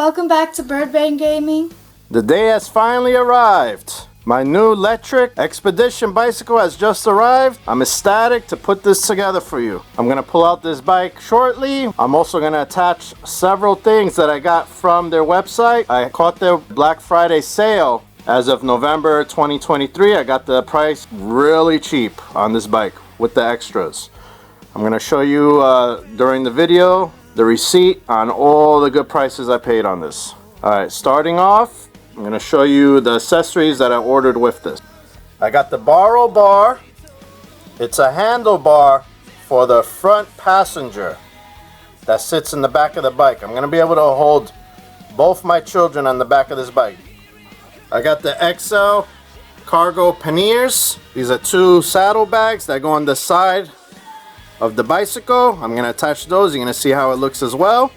welcome back to Birdbang Gaming. The day has finally arrived. My new Lectric Xpedition bicycle has just arrived. I'm ecstatic to put this together for you. I'm gonna pull out this bike shortly. I'm also gonna attach several things that I got from their website. I caught their Black Friday sale as of November 2023. I got the price really cheap on this bike with the extras. I'm gonna show you during the video the receipt on all the good prices I paid on this. Alright, starting off, I'm going to show you the accessories that I ordered with this. I got the Borrow bar. It's a handlebar for the front passenger that sits in the back of the bike. I'm going to be able to hold both my children on the back of this bike. I got the XL cargo panniers. These are two saddlebags that go on the side of the bicycle. I'm going to attach those. You're going to see how it looks as well.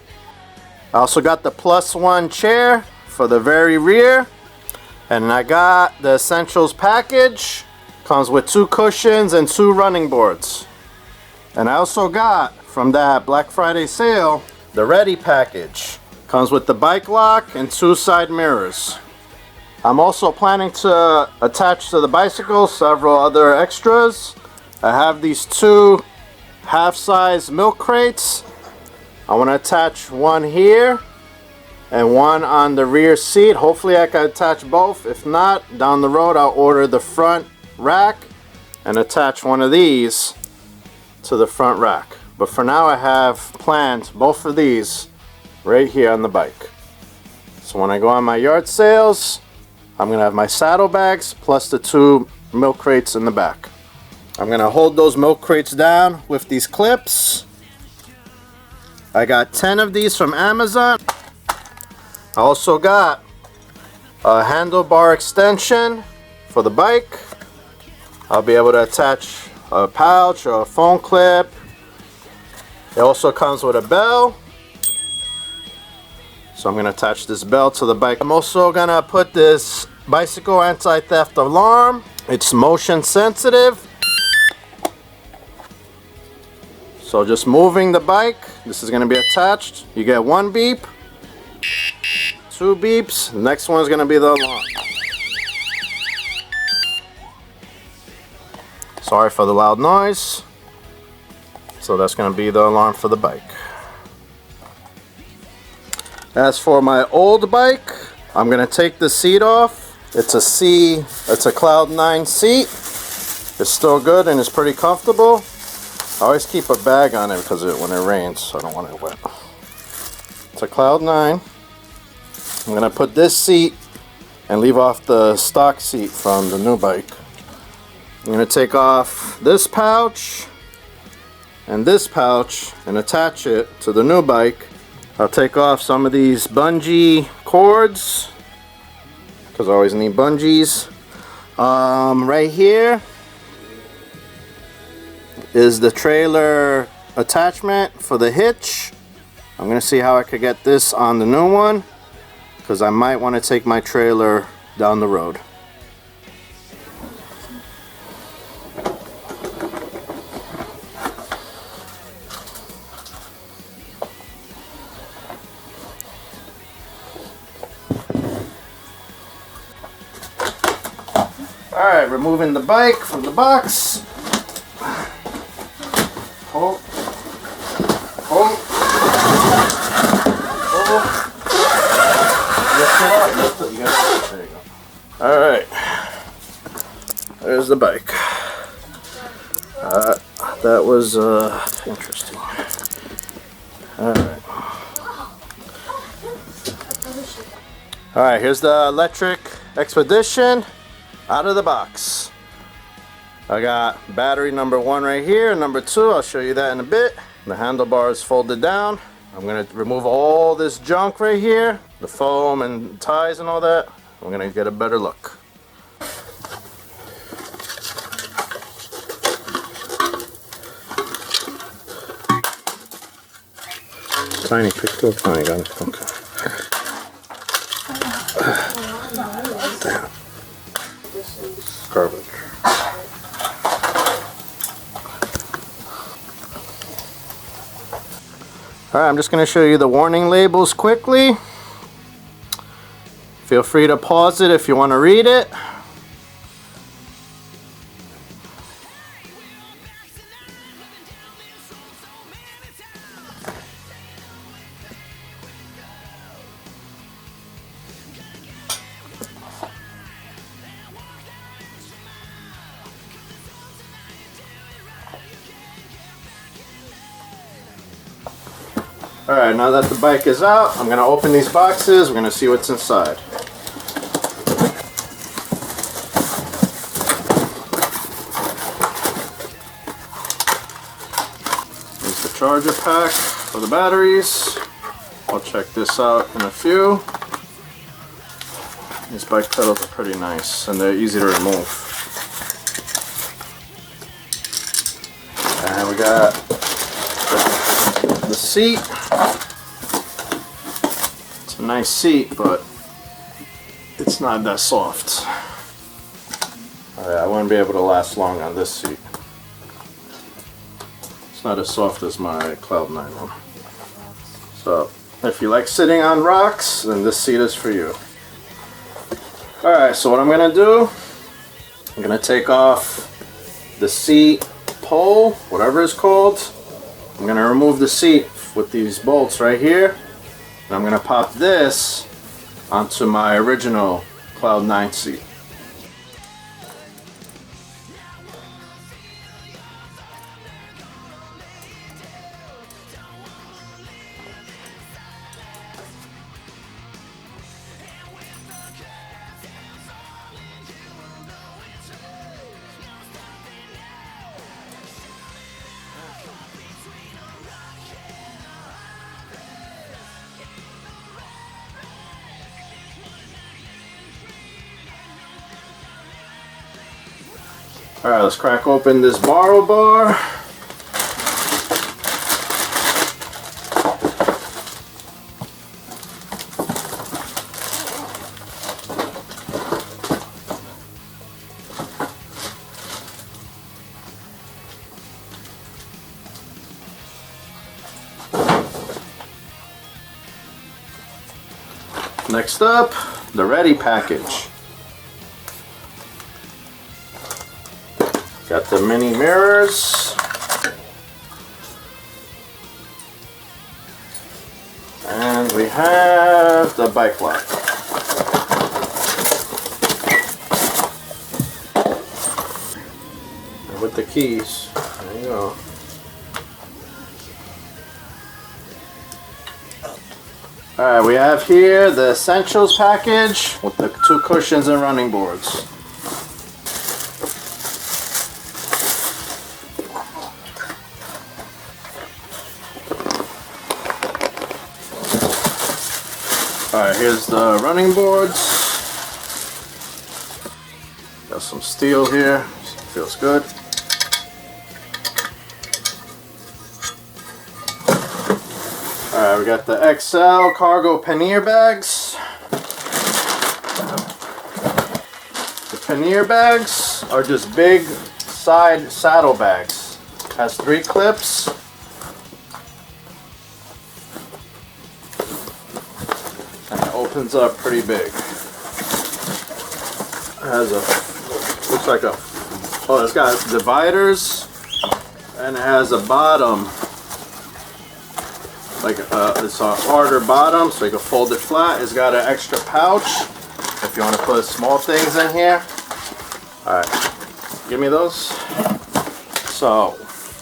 I also got the +1 chair for the very rear, and I got the essentials package. Comes with 2 cushions and 2 running boards. And I also got from that Black Friday sale the Ready package. Comes with the bike lock and 2 side mirrors. I'm also planning to attach to the bicycle several other extras. I have these 2 half-size milk crates. I want to attach one here and one on the rear seat. Hopefully I can attach both. If not, down the road I'll order the front rack and attach one of these to the front rack. But for now I have planned both of these right here on the bike. So when I go on my yard sales, I'm going to have my saddlebags plus the 2 milk crates in the back. I'm going to hold those milk crates down with these clips. I got 10 of these from Amazon. I also got a handlebar extension for the bike. I'll be able to attach a pouch or a phone clip. It also comes with a bell. So I'm going to attach this bell to the bike. I'm also going to put this bicycle anti-theft alarm. It's motion sensitive. So just moving the bike, this is going to be attached. You get 1 beep, 2 beeps. The next one is going to be the alarm. Sorry for the loud noise. So that's going to be the alarm for the bike. As for my old bike, I'm going to take the seat off. It's a Cloud 9 seat. It's still good and it's pretty comfortable. I always keep a bag on it because when it rains, so I don't want it wet. It's a Cloud 9. I'm going to put this seat and leave off the stock seat from the new bike. I'm going to take off this pouch and attach it to the new bike. I'll take off some of these bungee cords because I always need bungees. Right here is the trailer attachment for the hitch. I'm gonna see how I could get this on the new one because I might want to take my trailer down the road. Alright, removing the bike from the box. Hold. Lift it up. There you go. Alright. There's the bike. That was interesting. Alright. Alright, here's the Lectric Xpedition out of the box. I got battery number 1 right here, and number 2, I'll show you that in a bit. The handlebar is folded down. I'm going to remove all this junk right here, the foam and ties and all that. I'm going to get a better look. Tiny, pick it up, tiny, got it. Okay. Damn. Garbage. Alright, I'm just going to show you the warning labels quickly. Feel free to pause it if you want to read it. Alright, now that the bike is out, I'm going to open these boxes. We're going to see what's inside. Here's the charger pack for the batteries. I'll check this out in a few. These bike pedals are pretty nice and they're easy to remove. And we got the seat. It's a nice seat, but it's not that soft. I wouldn't be able to last long on this seat. It's not as soft as my Cloud9 one. So, if you like sitting on rocks, then this seat is for you. Alright, so what I'm going to do, I'm going to take off the seat pole, whatever it's called. I'm going to remove the seat with these bolts right here. And I'm going to pop this onto my original Cloud9 seat. Alright, let's crack open this borrow bar. Next up, the Ready package. Got the mini mirrors. And we have the bike lock. And with the keys, there you go. Alright, we have here the Essentials package with the 2 cushions and running boards. Alright, here's the running boards. Got some steel here, feels good. Alright, we got the XL cargo pannier bags. The pannier bags are just big side saddle bags. Has 3 clips. And it opens up pretty big. It has a, looks like a, oh, it's got dividers, and it has a bottom, like it's a harder bottom, so you can fold it flat. It's got an extra pouch if you want to put small things in here. Alright, give me those. So,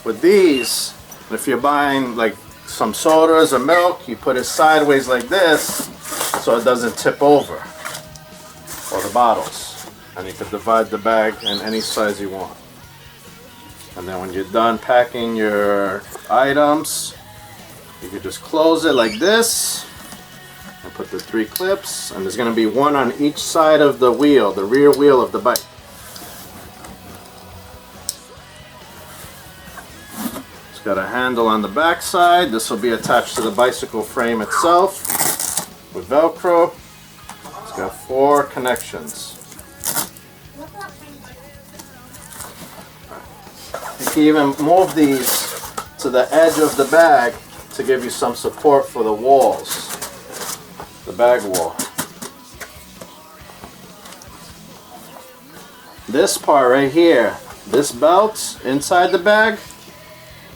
with these, if you're buying like some sodas or milk, you put it sideways like this, so it doesn't tip over, or the bottles, and you can divide the bag in any size you want. And then when you're done packing your items, you can just close it like this and put the 3 clips, and there's going to be 1 on each side of the wheel, the rear wheel of the bike. It's got a handle on the back side. This will be attached to the bicycle frame itself with Velcro. It's got 4 connections. You can even move these to the edge of the bag to give you some support for the walls, the bag wall. this part right here, this belt inside the bag,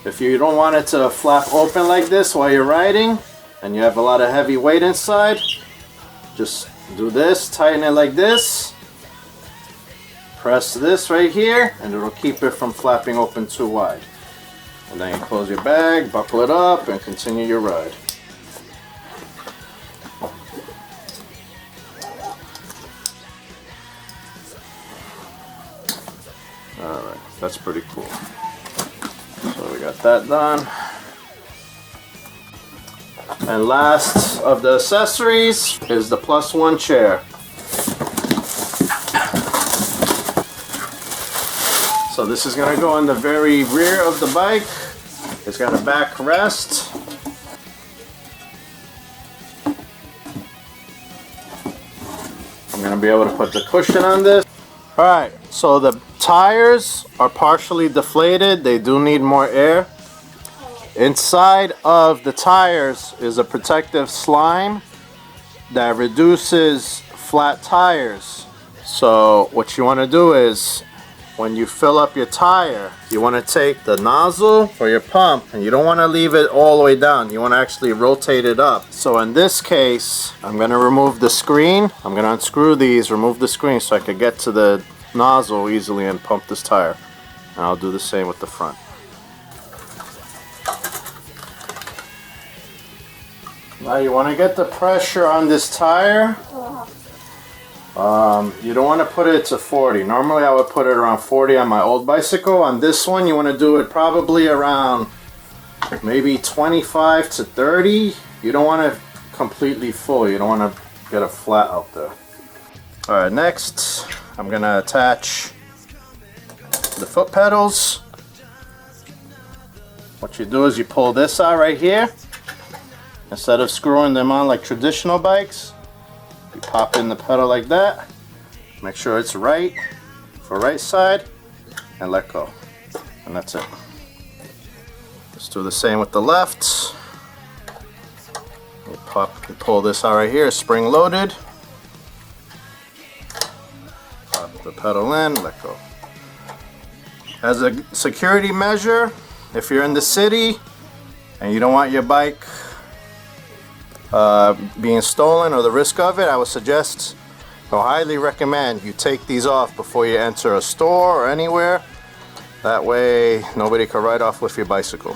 if you don't want it to flap open like this while you're riding and you have a lot of heavy weight inside, just do this, tighten it like this, press this right here, and it'll keep it from flapping open too wide. And then you close your bag, buckle it up, and continue your ride. Alright, that's pretty cool. So we got that done. And last of the accessories is the +1 chair. So this is going to go in the very rear of the bike. It's got a backrest. I'm going to be able to put the cushion on this. Alright, so the tires are partially deflated. They do need more air. Inside of the tires is a protective slime that reduces flat tires. So what you want to do is, when you fill up your tire, you want to take the nozzle for your pump, and you don't want to leave it all the way down. You want to actually rotate it up. So in this case, I'm going to remove the screen. I'm going to unscrew these, remove the screen so I can get to the nozzle easily and pump this tire. And I'll do the same with the front. Now you want to get the pressure on this tire. You don't want to put it to 40. Normally I would put it around 40 on my old bicycle. On this one you want to do it probably around maybe 25 to 30. You don't want it completely full. You don't want to get a flat out there. Alright, next I'm going to attach the foot pedals. What you do is you pull this out right here. Instead of screwing them on like traditional bikes, you pop in the pedal like that. Make sure it's right for right side and let go. And that's it. Let's do the same with the left. You pull this out right here, spring loaded. Pop the pedal in, let go. As a security measure, if you're in the city and you don't want your bike being stolen or the risk of it, I would suggest or highly recommend you take these off before you enter a store or anywhere. That way nobody can ride off with your bicycle.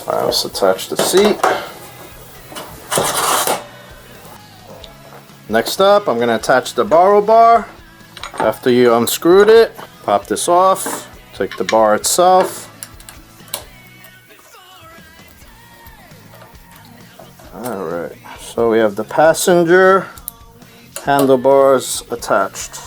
Alright, let's attach the seat. Next up, I'm going to attach the borrow bar. After you unscrewed it, pop this off, take the bar itself. Alright, so we have the passenger handlebars attached.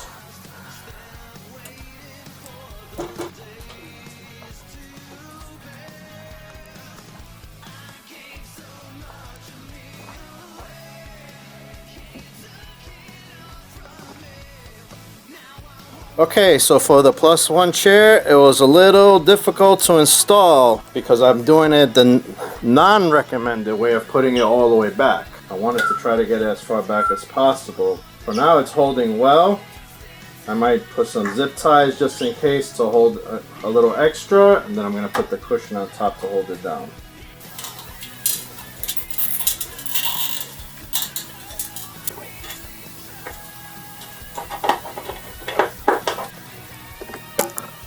Okay, so for the +1 chair, it was a little difficult to install because I'm doing it the non-recommended way of putting it all the way back. I wanted to try to get it as far back as possible. For now, it's holding well. I might put some zip ties just in case to hold a little extra, and then I'm going to put the cushion on top to hold it down.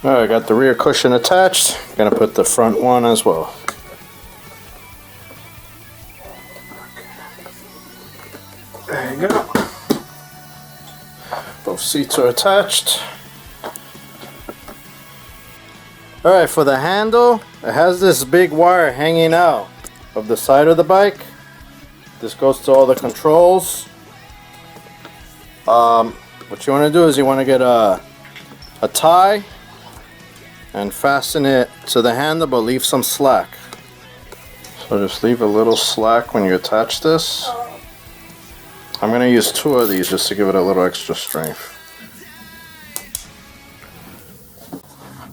Alright, I got the rear cushion attached. I'm going to put the front one as well. There you go. Both seats are attached. Alright, for the handle, it has this big wire hanging out of the side of the bike. This goes to all the controls. What you want to do is you want to get a tie and fasten it to the handle, but leave some slack. So just leave a little slack when you attach this. I'm going to use 2 of these just to give it a little extra strength.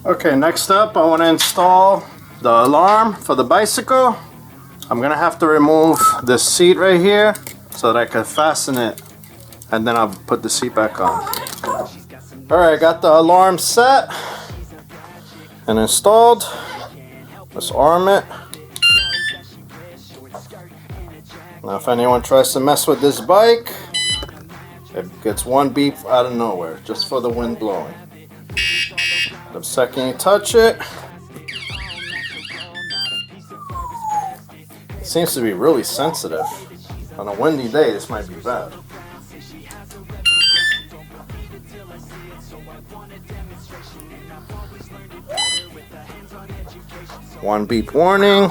Okay, next up I want to install the alarm for the bicycle. I'm going to have to remove this seat right here so that I can fasten it, and then I'll put the seat back on. Alright, got the alarm set and installed. Let's arm it. Now if anyone tries to mess with this bike, it gets one beep out of nowhere, just for the wind blowing. The second you touch it, it seems to be really sensitive. On a windy day, this might be bad. One beep warning,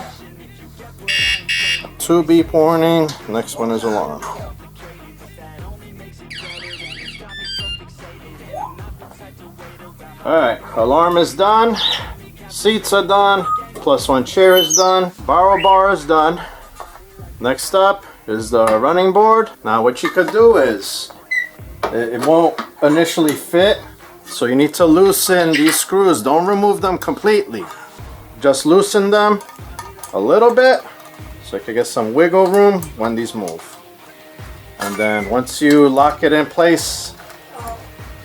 two beep warning, next one is alarm. Alright, alarm is done, seats are done, plus one chair is done, borrow bar is done. Next up is the running board. Now what you could do is, it won't initially fit, so you need to loosen these screws. Don't remove them completely. Just loosen them a little bit so you can get some wiggle room when these move. And then once you lock it in place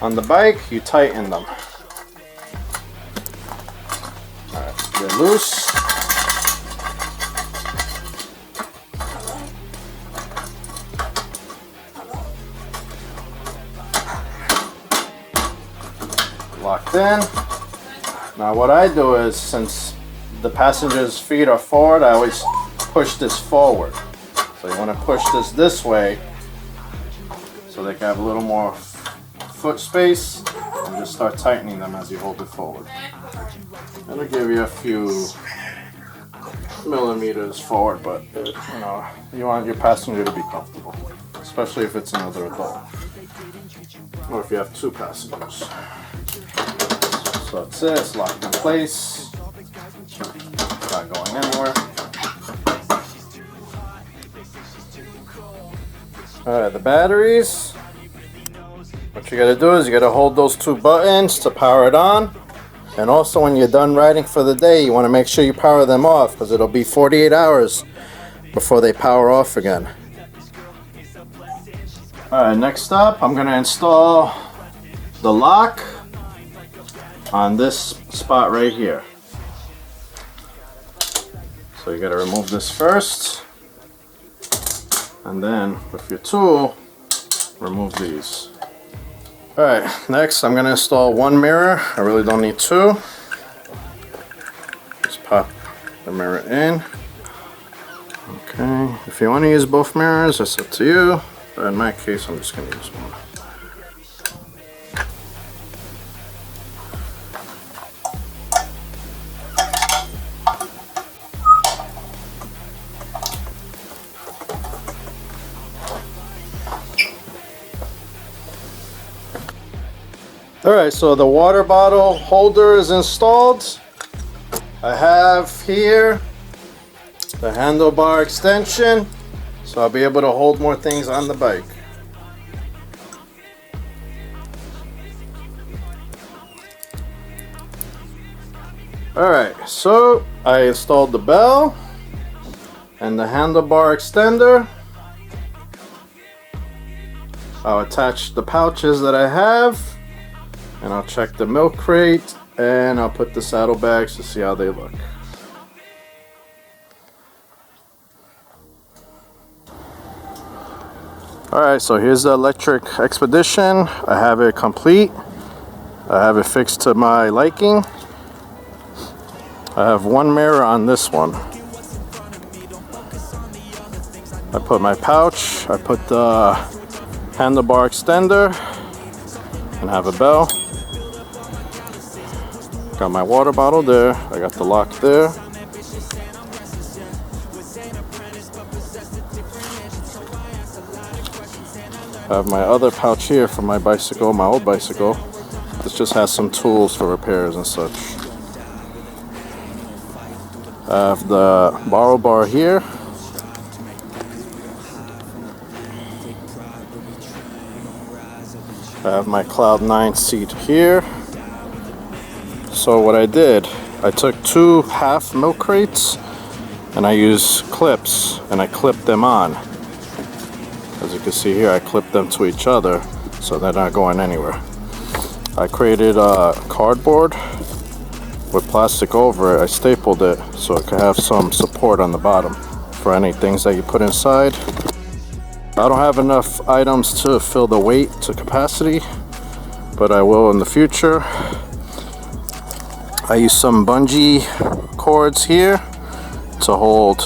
on the bike, you tighten them. Alright, they're loose. Locked in. Now what I do is, since the passenger's feet are forward, I always push this forward. So you want to push this way so they can have a little more foot space, and just start tightening them as you hold it forward. It'll give you a few millimeters forward, but you want your passenger to be comfortable, especially if it's another adult, or if you have two passengers. So that's it, it's locked in place, not going anywhere. Alright, the batteries, what you gotta do is you gotta hold those two buttons to power it on, and also when you're done riding for the day, you want to make sure you power them off, because it'll be 48 hours before they power off again. Alright, next up I'm gonna install the lock on this spot right here. So you gotta remove this first, and then with your tool, remove these. Alright, next I'm gonna install one mirror. I really don't need two. Just pop the mirror in. Okay, if you want to use both mirrors, that's up to you. But in my case, I'm just gonna use one. Alright, so the water bottle holder is installed. I have here the handlebar extension, so I'll be able to hold more things on the bike. Alright, so I installed the bell and the handlebar extender. I'll attach the pouches that I have, and I'll check the milk crate, and I'll put the saddlebags to see how they look. Alright, so here's the Lectric Xpedition. I have it complete. I have it fixed to my liking. I have one mirror on this one. I put my pouch, I put the handlebar extender, and have a bell. Got my water bottle there. I got the lock there. I have my other pouch here for my bicycle, my old bicycle. This just has some tools for repairs and such. I have the borrow bar here. I have my Cloud 9 seat here. So what I did, I took two half milk crates and I used clips and I clipped them on. As you can see here, I clipped them to each other so they're not going anywhere. I created a cardboard with plastic over it. I stapled it so it could have some support on the bottom for any things that you put inside. I don't have enough items to fill the weight to capacity, but I will in the future. I use some bungee cords here to hold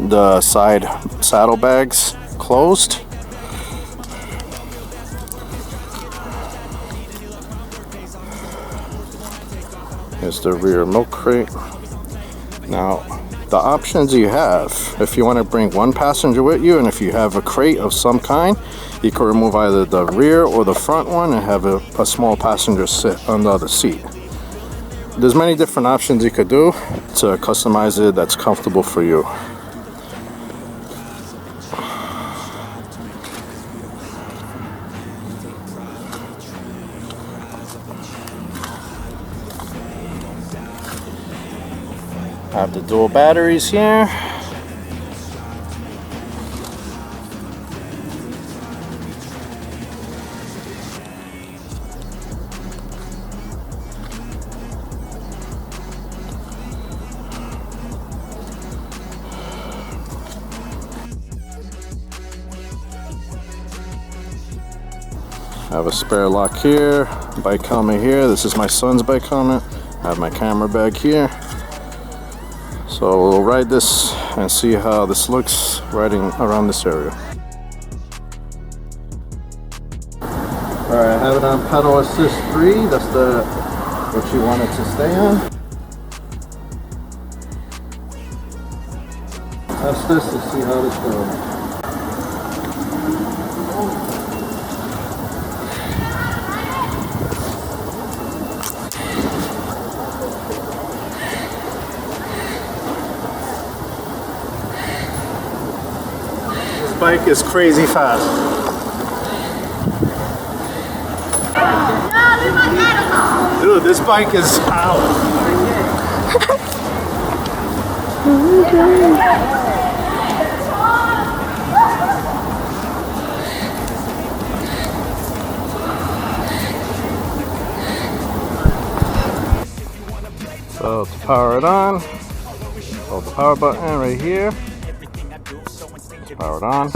the side saddlebags closed. Here's the rear milk crate. Now, the options you have, if you want to bring one passenger with you, and if you have a crate of some kind, you can remove either the rear or the front one and have a small passenger sit on the other seat. There's many different options you could do to customize it that's comfortable for you. I have the dual batteries here. I have a spare lock here, bike helmet here. This is my son's bike helmet. I have my camera bag here. So we'll ride this and see how this looks riding around this area. Alright, I have it on pedal assist 3. That's the what you want it to stay on. That's this to see how this goes. Bike is crazy fast. Dude, this bike is out. So to power it on, hold the power button right here. Powered on.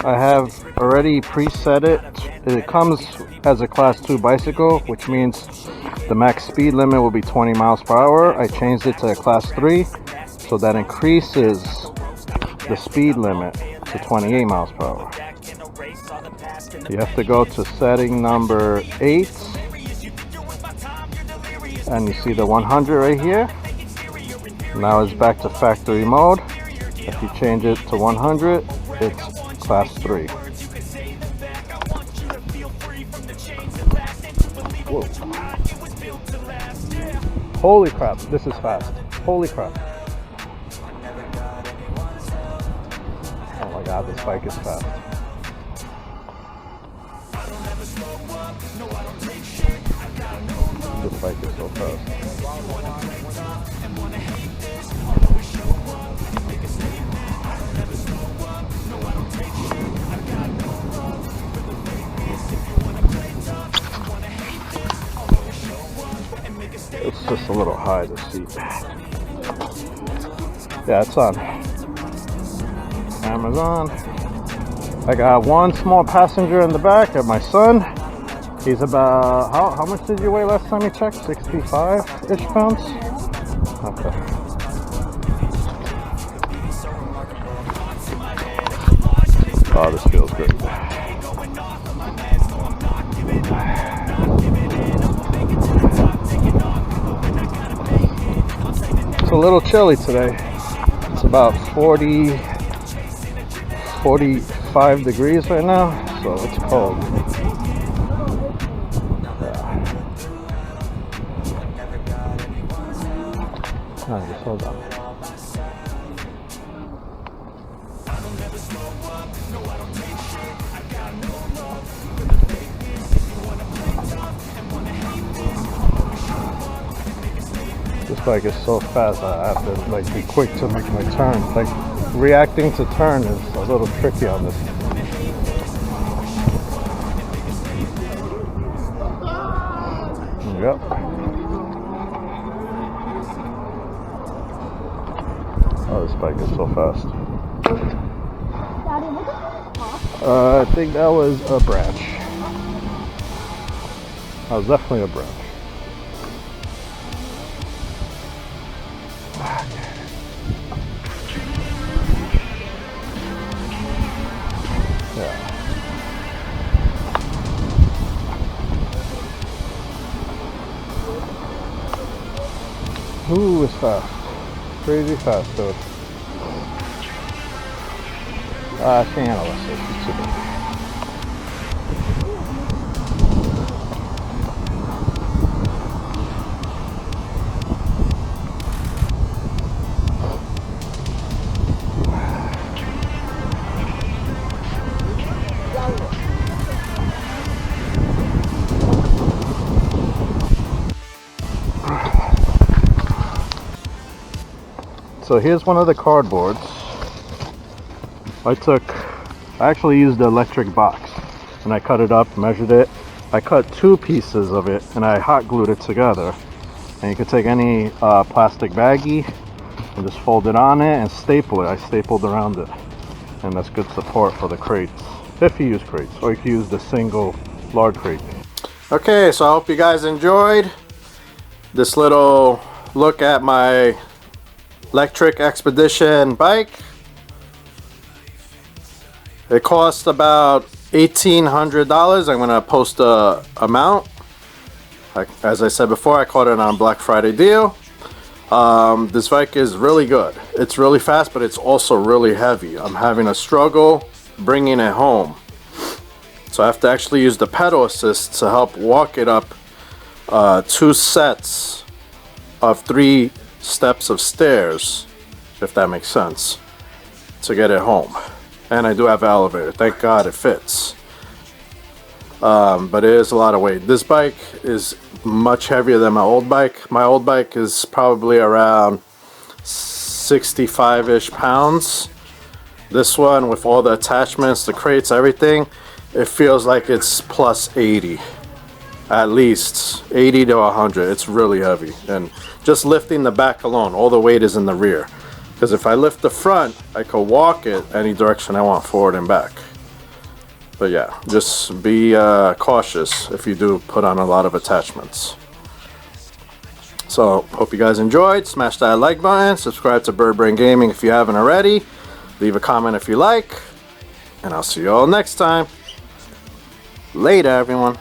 I have already preset it. It comes as a class 2 bicycle, which means the max speed limit will be 20 miles per hour. I changed it to a class 3, so that increases the speed limit to 28 miles per hour. You have to go to setting number 8, and you see the 100 right here. Now it's back to factory mode. If you change it to 100, it's class 3. Whoa. Holy crap, this is fast. Holy crap. Oh my god, this bike is fast. This bike is so fast. It's just a little high, the seat. Yeah, it's on. Camera's on. I got one small passenger in the back of my son. He's about, how much did you weigh last time you checked? 65-ish pounds? Okay. Oh, this feels great. It's a little chilly today. It's about 45 degrees right now, so it's cold. No, just hold on. This bike is so fast, I have to like be quick to make my turn. Like reacting to turn is a little tricky on this. Yep. Oh, this bike is so fast. Daddy, look at this top. I think that was a branch. That was definitely a branch. Yeah. Ooh, it's fast. Crazy fast, dude. I can't handle this. It's too big. So here's one of the cardboards. I actually used the electric box and I cut it up, measured it. I cut 2 pieces of it and I hot glued it together. And you can take any plastic baggie and just fold it on it and staple it. I stapled around it. And that's good support for the crates. If you use crates, or you can use the single large crate. Okay, so I hope you guys enjoyed this little look at my Lectric Xpedition bike. It cost about $1,800. I'm gonna post the amount. As I said before, I caught it on Black Friday deal. This bike is really good. It's really fast, but it's also really heavy. I'm having a struggle bringing it home. So I have to actually use the pedal assist to help walk it up 2 sets of 3 steps of stairs, if that makes sense, to get it home. And I do have an elevator. Thank God it fits. But it is a lot of weight. This bike is much heavier than my old bike. My old bike is probably around 65-ish pounds. This one, with all the attachments, the crates, everything, it feels like it's plus 80. At least 80 to 100. It's really heavy. And just lifting the back alone, all the weight is in the rear. Because if I lift the front, I could walk it any direction I want, forward and back. But yeah, just be cautious if you do put on a lot of attachments. So, hope you guys enjoyed. Smash that like button. Subscribe to Bird Brain Gaming if you haven't already. Leave a comment if you like. And I'll see you all next time. Later, everyone.